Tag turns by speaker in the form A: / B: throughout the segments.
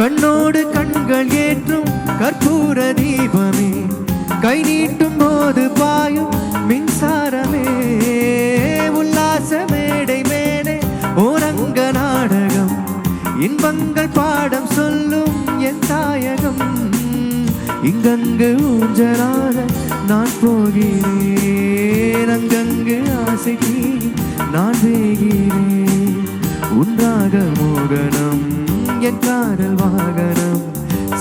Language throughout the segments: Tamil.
A: கண்ணோடு கண்கள் ஏற்றும் கற்பூர தீபமே, கை நீட்டும் போது பாயும் மின்சாரமே, உல்லாச மேடை மேடை ஓரங்க நாடகம், இன்பங்கள் பாடம் சொல்லும் என் தாயகம். இங்கங்கு ஊஞ்சலாக நான் போகிறேன், அங்கங்கு ஆசைக்கு நான் வேகிறேன். உன்றாக மோகனம் என் காதல் வாகனம்,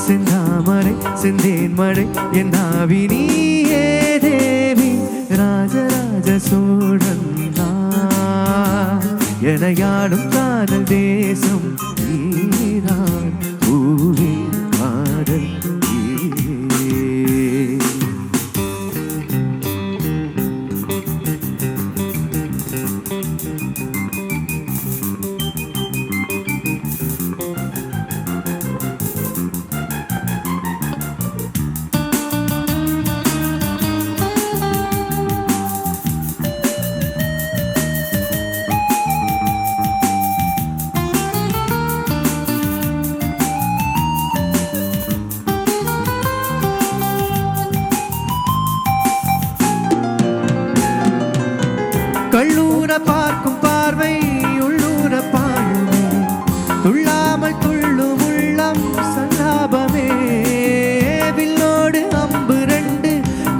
A: செந்தாமரை செந்தேன் மழை என் நாவி நீயே தேவி. ராஜராஜ சோழன் எனையாடும் காதல் தேசம் நீதான் பூவே காதல். கள்ளூர பார்க்கும் பார்வை உள்ளூர பாயுமே, துள்ளாமல் துள்ளும் உள்ளம் சல்லாபமே. வில்லோடு அம்பு ரெண்டு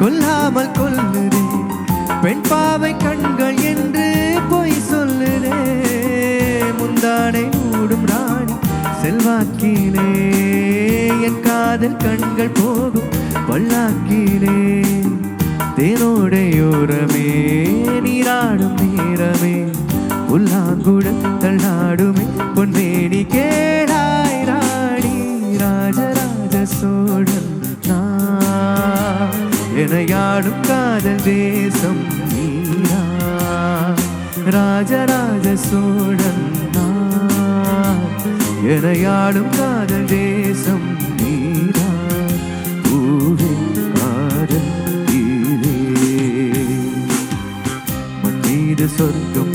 A: கொல்லாமல் கொல்லுதே, பெண் பாவை கண்கள் என்று பொய் சொல்லுதே. முந்தானை மூடும் ராணி செல்வாக்கிலே, என் காதல் கண்கள் போகும் பல்லாக்கிலே. தேனோடையோரமே நீராடும் நேரமே, புல்லாங்குழ தள்ளாடுமே பொன்மேனி கேளாய் ராணி. ராஜராஜ சோழன் எனையாடும் காதல் தேசம் நீரா. ராஜராஜ சோழன் எனையாடும் காதல் தேசம் நீரா. பூவே காதல் சொர்க்கம்